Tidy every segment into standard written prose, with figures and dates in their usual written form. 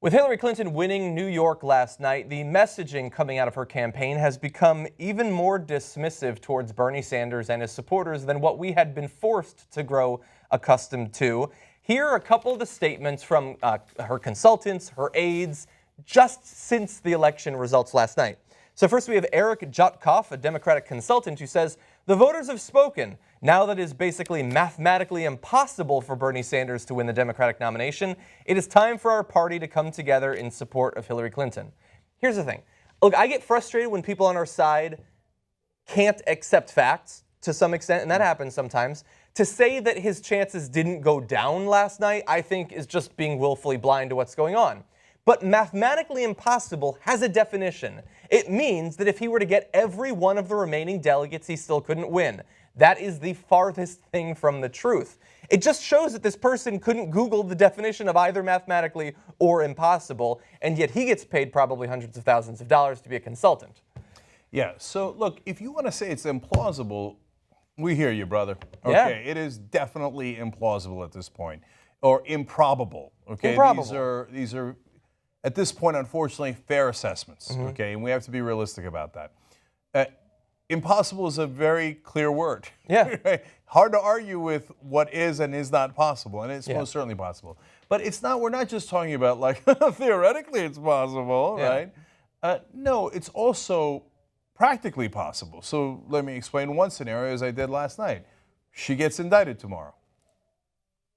With Hillary Clinton winning New York last night, the messaging coming out of her campaign has become even more dismissive towards Bernie Sanders and his supporters than what we had been forced to grow accustomed to. Here are a couple of the statements from her consultants, her aides, just since the election results last night. So first we have Eric Jotkoff, a Democratic consultant, who says, "The voters have spoken. Now that it is basically mathematically impossible for Bernie Sanders to win the Democratic nomination, it is time for our party to come together in support of Hillary Clinton." Here's the thing. Look, I get frustrated when people on our side can't accept facts to some extent, and that happens sometimes. To say that his chances didn't go down last night, I think, is just being willfully blind to what's going on. But mathematically impossible has a definition. It means that if he were to get every one of the remaining delegates, he still couldn't win. That is the farthest thing from the truth. It just shows that this person couldn't Google the definition of either mathematically or impossible, and yet he gets paid probably hundreds of thousands of dollars to be a consultant. Yeah, so look, if you want to say it's implausible, we hear you, brother. Okay, Yeah. It is definitely implausible at this point, or improbable. Okay, Improbable. These are at this point, unfortunately, fair assessments. Okay, and we have to be realistic about that. Impossible is a very clear word. Yeah. Hard to argue with what is and is not possible, and it's most certainly possible. But it's not. We're not just talking about like theoretically it's possible, right? No, it's also practically possible. So let me explain one scenario, as I did last night. She gets indicted tomorrow.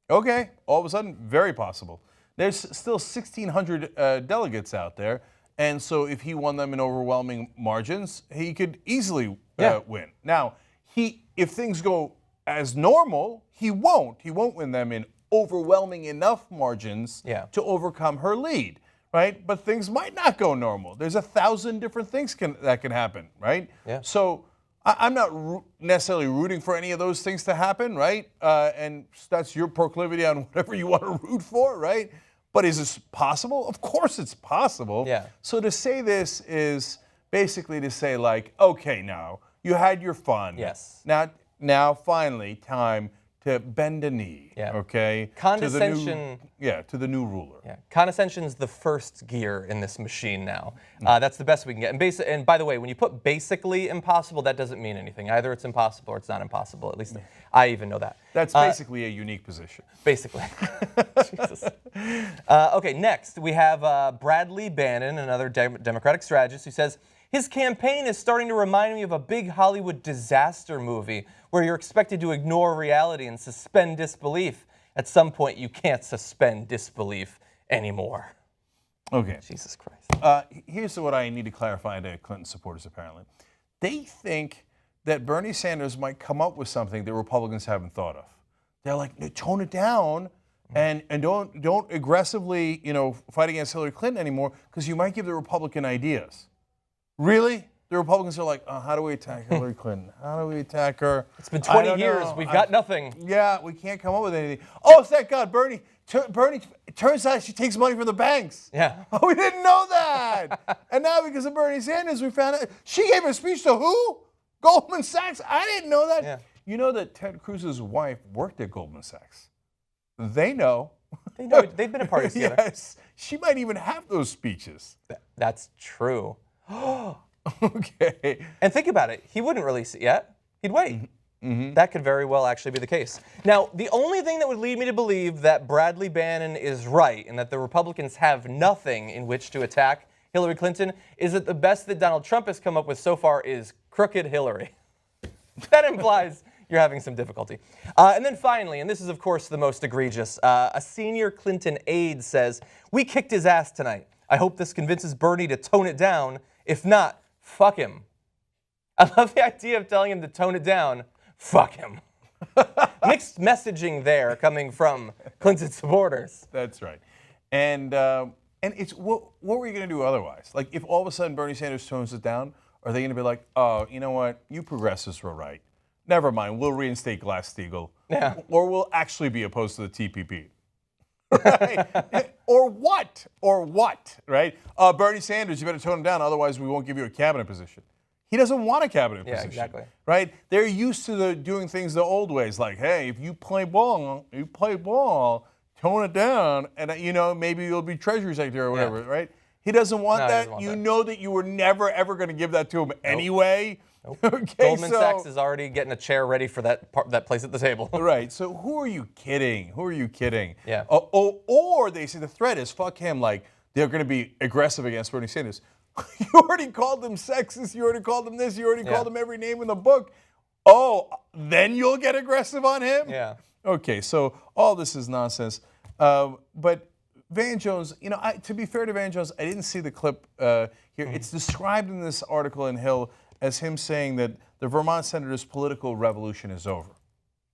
Okay, all of a sudden, very possible. There's still 1,600 delegates out there, and so if he won them in overwhelming margins, he could easily win. Now, if things go as normal, he won't. He won't win them in overwhelming enough margins to overcome her lead, right? But things might not go normal. There's 1,000 different things that can happen, right? Yeah. So I'm not necessarily rooting for any of those things to happen, right? And that's your proclivity on whatever you want to root for, right? But is this possible? Of course it's possible. Yeah. So to say this is basically to say like, okay, now you had your fun. Yes. Now finally time to bend a knee. Yeah. Okay. Condescension. To the new ruler. Yeah. Condescension's the first gear in this machine now. That's the best we can get. And by the way, when you put basically impossible, that doesn't mean anything. Either it's impossible or it's not impossible. At least I even know that. That's basically a unique position. Basically. Jesus. Okay, next we have Bradley Bannon, another Democratic strategist, who says, his campaign is starting to remind me of a big Hollywood disaster movie where you're expected to ignore reality and suspend disbelief. At some point, you can't suspend disbelief anymore. Okay. Jesus Christ. Here's what I need to clarify to Clinton supporters, apparently. They think that Bernie Sanders might come up with something that Republicans haven't thought of. They're like, no, tone it down and don't aggressively, fight against Hillary Clinton anymore because you might give the Republican ideas. Really? The Republicans are like, how do we attack Hillary Clinton? How do we attack her? It's been 20 years. We've got nothing. Yeah, we can't come up with anything. Oh, thank God, Bernie. It turns out she takes money from the banks. Yeah. Oh, we didn't know that. And now because of Bernie Sanders, we found out. She gave a speech to who? Goldman Sachs. I didn't know that. Yeah. You know that Ted Cruz's wife worked at Goldman Sachs. They know. They know. They've been a party together. Yes. She might even have those speeches. That's true. Okay. And think about it. He wouldn't release it yet. He'd wait. That could very well actually be the case. Now, the only thing that would lead me to believe that Bradley Bannon is right and that the Republicans have nothing in which to attack Hillary Clinton is that the best that Donald Trump has come up with so far is crooked Hillary. That implies you're having some difficulty. And then finally, and this is of course the most egregious, a senior Clinton aide says, "We kicked his ass tonight. I hope this convinces Bernie to tone it down. If not, fuck him." I love the idea of telling him to tone it down. Fuck him. Mixed messaging there coming from Clinton supporters. That's right. And it's what were you going to do otherwise? Like if all of a sudden Bernie Sanders tones it down, are they going to be like, oh, you know what? You progressives were right. Never mind. We'll reinstate Glass-Steagall. Yeah. Or we'll actually be opposed to the TPP. Right? Or what? Or what? Right? Bernie Sanders, you better tone it down, otherwise we won't give you a cabinet position. He doesn't want a cabinet position. Exactly. Right? They're used to doing things the old ways, like, hey, if you play ball tone it down, and maybe you'll be Treasury Secretary or whatever, right? He doesn't want No, he that. doesn't want You that. know that you were never ever going to give that to him anyway. Nope. Okay, Goldman Sachs is already getting a chair ready for that place at the table. Right. So who are you kidding? Who are you kidding? Yeah. Or they say the threat is fuck him. Like they're going to be aggressive against Bernie Sanders. You already called him sexist. You already called him this. You already called him every name in the book. Oh, then you'll get aggressive on him? Yeah. Okay. So all this is nonsense. But Van Jones, to be fair to Van Jones, I didn't see the clip here. It's described in this article in Hill as him saying that the Vermont senator's political revolution is over.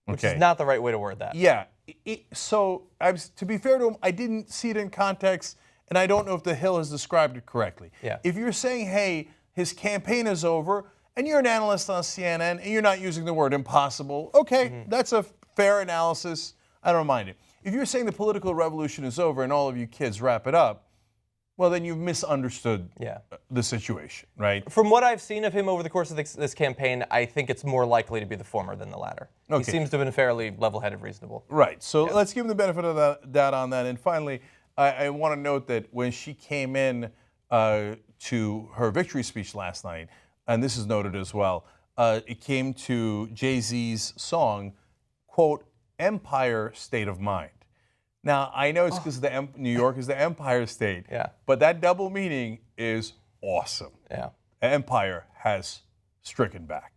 Which is not the right way to word that. Yeah. To be fair to him, I didn't see it in context, and I don't know if the Hill has described it correctly. Yeah. If you're saying, hey, his campaign is over, and you're an analyst on CNN, and you're not using the word impossible, okay, that's a fair analysis. I don't mind it. If you're saying the political revolution is over and all of you kids wrap it up, well, then you've misunderstood the situation, right? From what I've seen of him over the course of this campaign, I think it's more likely to be the former than the latter. Okay. He seems to have been fairly level-headed, reasonable. Right. So let's give him the benefit of that on that. And finally, I want to note that when she came in to her victory speech last night, and this is noted as well, it came to Jay-Z's song, quote, Empire State of Mind. Now, I know it's because New York is the Empire State, but that double meaning is awesome. Yeah. Empire has stricken back.